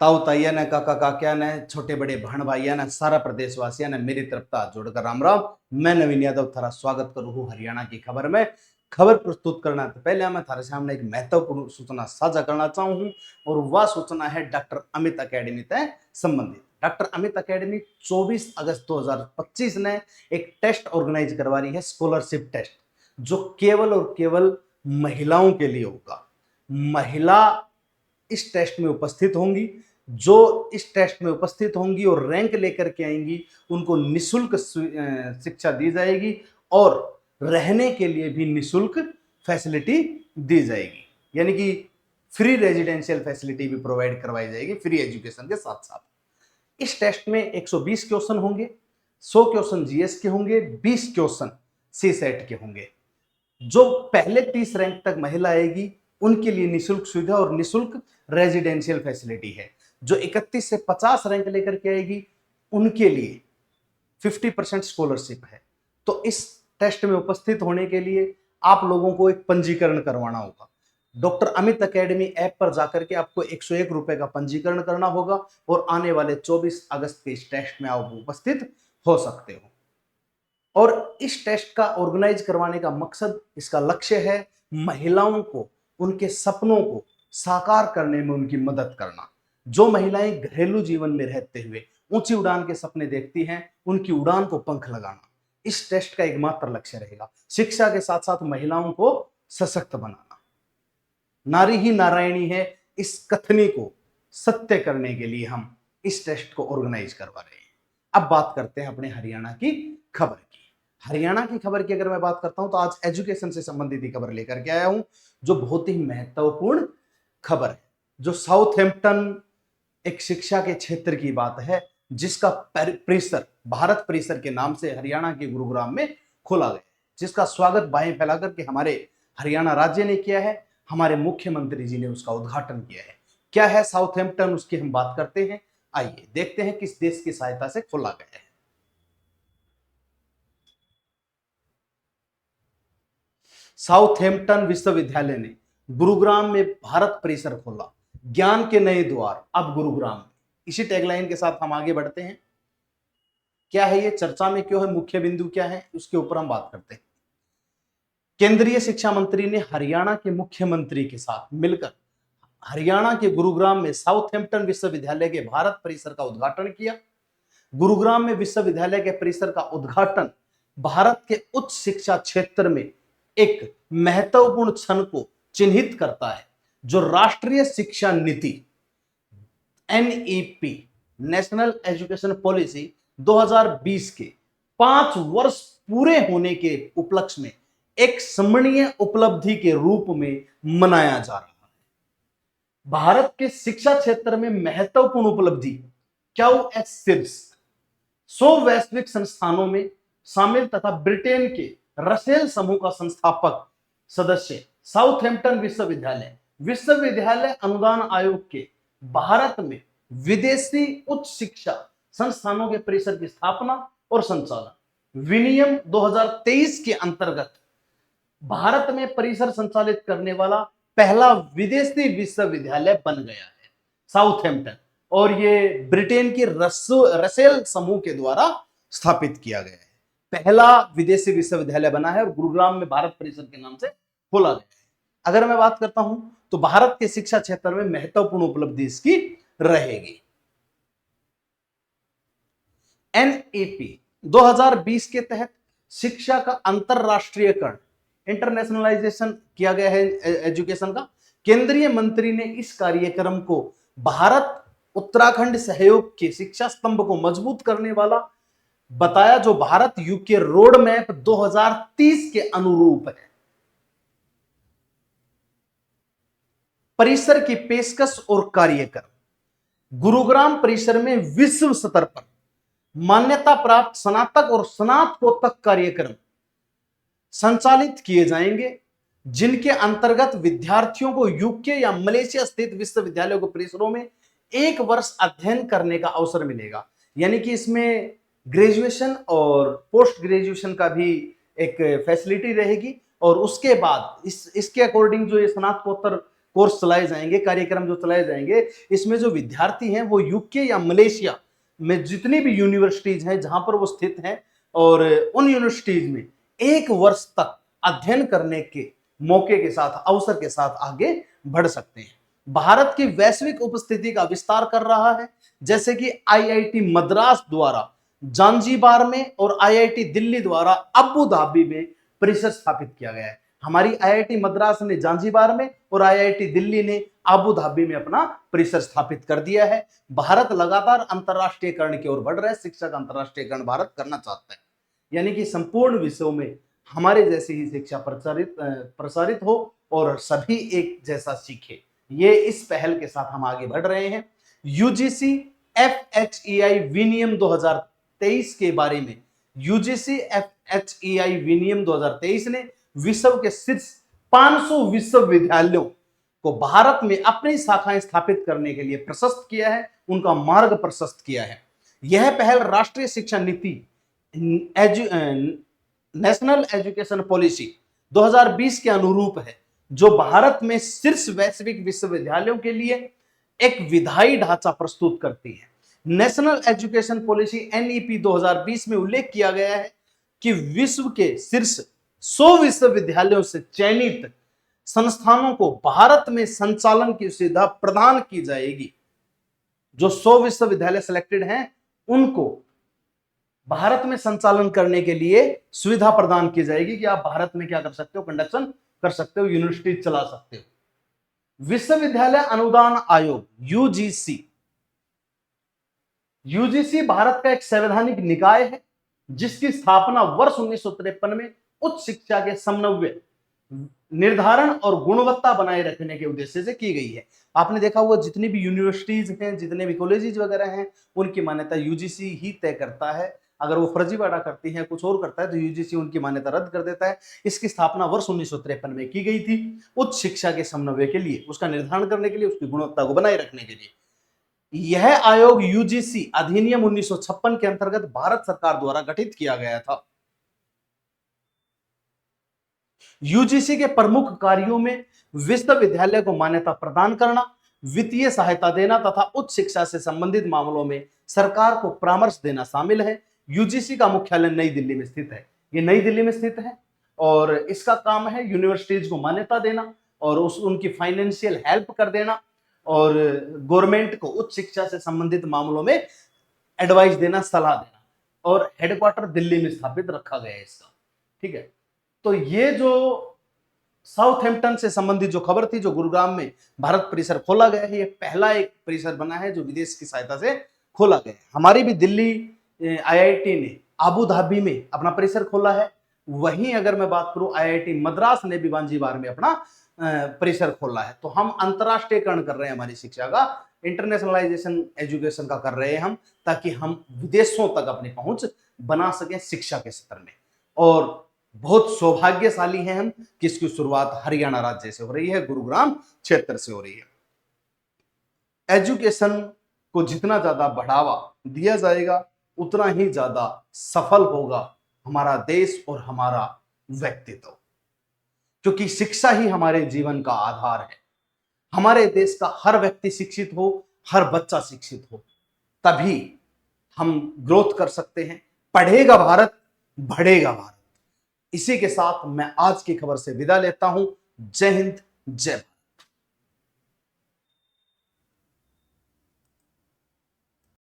ताऊ ताइया ने काका काकिया ने छोटे बड़े बहन भाइया ने सारा प्रदेशवासिया ने मेरी तरफ से हाथ जोड़कर राम राम। मैं नवीन यादव थारा स्वागत करूँ हूँ हरियाणा की खबर में। खबर प्रस्तुत करना से पहले मैं थारे सामने एक महत्वपूर्ण सूचना साझा करना चाहूँ हूँ और वह सूचना है डॉक्टर अमित अकेडमी से संबंधित। डॉक्टर अमित अकेडमी 24 अगस्त 2025 ने एक टेस्ट ऑर्गेनाइज करवा रही है, स्कॉलरशिप टेस्ट, जो केवल और केवल महिलाओं के लिए होगा। महिला इस टेस्ट में उपस्थित होंगी। जो इस टेस्ट में उपस्थित होंगी और रैंक लेकर के आएंगी उनको निशुल्क शिक्षा दी जाएगी और रहने के लिए भी निशुल्क फैसिलिटी दी जाएगी, यानी कि फ्री रेजिडेंशियल फैसिलिटी भी प्रोवाइड करवाई जाएगी फ्री एजुकेशन के साथ साथ। इस टेस्ट में 120 क्वेश्चन होंगे, 100 क्वेश्चन जीएस के होंगे, 20 क्वेश्चन सी सेट के होंगे। जो पहले 30 रैंक तक महिला आएगी उनके लिए निशुल्क सुविधा और निशुल्क रेजिडेंशियल फैसिलिटी है। जो 31 से 50 रैंक लेकर के आएगी उनके लिए 50% स्कॉलरशिप है। तो इस टेस्ट में उपस्थित होने के लिए आप लोगों को एक पंजीकरण करवाना होगा। डॉक्टर अमित अकेडमी ऐप पर जाकर के आपको 101 रुपए का पंजीकरण करना होगा और आने वाले 24 अगस्त के इस टेस्ट में आप उपस्थित हो सकते हो। और इस टेस्ट का ऑर्गेनाइज करवाने का मकसद, इसका लक्ष्य है महिलाओं को उनके सपनों को साकार करने में उनकी मदद करना। जो महिलाएं घरेलू जीवन में रहते हुए ऊंची उड़ान के सपने देखती हैं, उनकी उड़ान को पंख लगाना इस टेस्ट का एकमात्र लक्ष्य रहेगा। शिक्षा के साथ साथ महिलाओं को सशक्त बनाना। नारी ही नारायणी है, इस कथनी को सत्य करने के लिए हम इस टेस्ट को ऑर्गेनाइज करवा रहे हैं। अब बात करते हैं अपने हरियाणा की खबर की। हरियाणा की खबर की अगर मैं बात करता हूं तो आज एजुकेशन से संबंधित ही खबर लेकर के आया हूं, जो बहुत ही महत्वपूर्ण खबर है। जो साउथहैम्पटन एक शिक्षा के क्षेत्र की बात है, जिसका परिसर भारत परिसर के नाम से हरियाणा के गुरुग्राम में खोला गया, जिसका स्वागत बाहें फैलाकर के हमारे हरियाणा राज्य ने किया है। हमारे मुख्यमंत्री जी ने उसका उद्घाटन किया है। क्या है साउथहैम्पटन, उसकी हम बात करते हैं। आइए देखते हैं किस देश की सहायता से खोला गया है। साउथहैम्पटन विश्वविद्यालय ने गुरुग्राम में भारत परिसर खोला, ज्ञान के नए द्वार अब गुरुग्राम। इसी टैगलाइन के साथ हम आगे बढ़ते हैं। क्या है ये, चर्चा में क्यों है, मुख्य बिंदु क्या है, उसके ऊपर हम बात करते हैं। केंद्रीय शिक्षा मंत्री ने हरियाणा के मुख्यमंत्री के साथ मिलकर हरियाणा के गुरुग्राम में साउथहैम्पटन विश्वविद्यालय के भारत परिसर का उद्घाटन किया। गुरुग्राम में विश्वविद्यालय के परिसर का उद्घाटन भारत के उच्च शिक्षा क्षेत्र में एक महत्वपूर्ण क्षण को चिन्हित करता है, जो राष्ट्रीय शिक्षा नीति एनईपी नेशनल एजुकेशन पॉलिसी 2020 के 5 वर्ष पूरे होने के उपलक्ष्य में एक स्मरणीय उपलब्धि के रूप में मनाया जा रहा है। भारत के शिक्षा क्षेत्र में महत्वपूर्ण उपलब्धि क्यू एस शीर्ष 100 वैश्विक संस्थानों में शामिल तथा ब्रिटेन के रसेल समूह का संस्थापक सदस्य साउथहैम्पटन विश्वविद्यालय विश्वविद्यालय अनुदान आयोग के भारत में विदेशी उच्च शिक्षा संस्थानों के परिसर की स्थापना और संचालन विनियम 2023 के अंतर्गत भारत में परिसर संचालित करने वाला पहला विदेशी विश्वविद्यालय बन गया है साउथहैम्पटन, और ये ब्रिटेन के रसेल समूह के द्वारा स्थापित किया गया है। पहला विदेशी विश्वविद्यालय बना है और गुरुग्राम में भारत परिसर के नाम से खोला गया है। अगर मैं बात करता हूं तो भारत के शिक्षा क्षेत्र में महत्वपूर्ण उपलब्धि इसकी रहेगी। एनईपी 2020 के तहत शिक्षा का अंतरराष्ट्रीयकरण, इंटरनेशनलाइजेशन किया गया है एजुकेशन का। केंद्रीय मंत्री ने इस कार्यक्रम को भारत उत्तराखंड सहयोग के शिक्षा स्तंभ को मजबूत करने वाला बताया, जो भारत यूके रोड मैप 2030 के अनुरूप है। परिसर की पेशकश और कार्यक्रम गुरुग्राम परिसर में विश्व स्तर पर मान्यता प्राप्त स्नातक और स्नातकोत्तर कार्यक्रम संचालित किए जाएंगे, जिनके अंतर्गत विद्यार्थियों को यूके या मलेशिया स्थित विश्वविद्यालयों के परिसरों में 1 वर्ष अध्ययन करने का अवसर मिलेगा। यानी कि इसमें ग्रेजुएशन और पोस्ट ग्रेजुएशन का भी एक फैसिलिटी रहेगी और उसके बाद इसके अकॉर्डिंग जो ये स्नातकोत्तर कोर्स चलाए जाएंगे, कार्यक्रम जो चलाए जाएंगे, इसमें जो विद्यार्थी हैं वो यूके या मलेशिया में जितनी भी यूनिवर्सिटीज हैं जहां पर वो स्थित हैं, और उन यूनिवर्सिटीज में 1 वर्ष तक अध्ययन करने के मौके के साथ, अवसर के साथ आगे बढ़ सकते हैं। भारत की वैश्विक उपस्थिति का विस्तार कर रहा है, जैसे कि आईआईटी मद्रास द्वारा जांजीबार में और आईआईटी दिल्ली द्वारा अबू धाबी में परिसर स्थापित किया गया है। हमारी आईआईटी मद्रास ने जांजीबार में और आईआईटी दिल्ली ने अबू धाबी में अपना परिसर स्थापित कर दिया है। भारत लगातार अंतरराष्ट्रीयकरण की ओर बढ़ रहा है, शिक्षा का अंतरराष्ट्रीयकरण भारत करना चाहता है, यानी कि संपूर्ण विषयों में हमारे जैसी ही शिक्षा प्रसारित हो और सभी एक जैसा सीखे। ये इस पहल के साथ हम आगे बढ़ रहे हैं। यूजीसी एफएचईआई विनियम 2023 के बारे में, यूजीसी एफएचईआई विनियम 2023 ने विश्व के शीर्ष 500 विश्वविद्यालयों को भारत में अपनी शाखाएं स्थापित करने के लिए प्रशस्त किया है, उनका मार्ग प्रशस्त किया है। यह पहल राष्ट्रीय शिक्षा नीति नेशनल एजुकेशन पॉलिसी 2020 के अनुरूप है, जो भारत में शीर्ष वैश्विक विश्वविद्यालयों के लिए एक विधायी ढांचा प्रस्तुत करती है। नेशनल एजुकेशन पॉलिसी एनईपी 2020 में उल्लेख किया गया है कि विश्व के शीर्ष 100 विश्वविद्यालयों से चयनित संस्थानों को भारत में संचालन की सुविधा प्रदान की जाएगी। जो 100 विश्वविद्यालय सिलेक्टेड हैं, उनको भारत में संचालन करने के लिए सुविधा प्रदान की जाएगी कि आप भारत में क्या कर सकते हो, कंडक्शन कर सकते हो, यूनिवर्सिटी चला सकते हो। विश्वविद्यालय अनुदान आयोग यूजीसी भारत का एक संवैधानिक निकाय है, जिसकी स्थापना वर्ष 1953 में उच्च शिक्षा के समन्वय, निर्धारण और गुणवत्ता बनाए रखने के उद्देश्य से की गई है। आपने देखा हुआ जितनी भी यूनिवर्सिटीज हैं, जितने भी कॉलेजेस वगैरह हैं, उनकी मान्यता यूजीसी ही तय करता है। अगर वो फर्जीवाड़ा करती हैं, कुछ और करता है, तो यूजीसी उनकी मान्यता रद्द कर देता है। इसकी स्थापना वर्ष 1953 में की गई थी उच्च शिक्षा के समन्वय के लिए, उसका निर्धारण करने के लिए, उसकी गुणवत्ता को बनाए रखने के लिए। यह आयोग यूजीसी अधिनियम 1956 के अंतर्गत भारत सरकार द्वारा गठित किया गया था। यूजीसी के प्रमुख कार्यों में विश्वविद्यालय को मान्यता प्रदान करना, वित्तीय सहायता देना तथा उच्च शिक्षा से संबंधित मामलों में सरकार को परामर्श देना शामिल है। यूजीसी का मुख्यालय नई दिल्ली में स्थित है। ये नई दिल्ली में स्थित है और इसका काम है यूनिवर्सिटीज को मान्यता देना और उनकी फाइनेंशियल हेल्प कर देना और गवर्नमेंट को उच्च शिक्षा से संबंधित मामलों में एडवाइस देना, सलाह देना, और हेडक्वार्टर दिल्ली में स्थापित रखा गया है इसका। ठीक है, तो ये जो साउथहैम्पटन से संबंधित जो खबर थी, जो गुरुग्राम में भारत परिसर खोला गया है, ये पहला एक परिसर बना है जो विदेश की सहायता से खोला गया है। हमारी भी दिल्ली आईआईटी ने अबू धाबी में अपना परिसर खोला है। वहीं अगर मैं बात करूं, आईआईटी मद्रास ने भी जांजीबार में अपना परिसर खोला है। तो हम अंतरराष्ट्रीयकरण कर रहे हैं, हमारी शिक्षा का इंटरनेशनलाइजेशन एजुकेशन का कर रहे हैं हम, ताकि हम विदेशों तक अपनी पहुंच बना सकें शिक्षा के क्षेत्र में। और बहुत सौभाग्यशाली हैं हम कि इसकी शुरुआत हरियाणा राज्य से हो रही है, गुरुग्राम क्षेत्र से हो रही है। एजुकेशन को जितना ज्यादा बढ़ावा दिया जाएगा, उतना ही ज्यादा सफल होगा हमारा देश और हमारा व्यक्तित्व, क्योंकि शिक्षा ही हमारे जीवन का आधार है। हमारे देश का हर व्यक्ति शिक्षित हो, हर बच्चा शिक्षित हो, तभी हम ग्रोथ कर सकते हैं। पढ़ेगा भारत, बढ़ेगा भारत। इसी के साथ मैं आज की खबर से विदा लेता हूं। जय हिंद, जय भारत।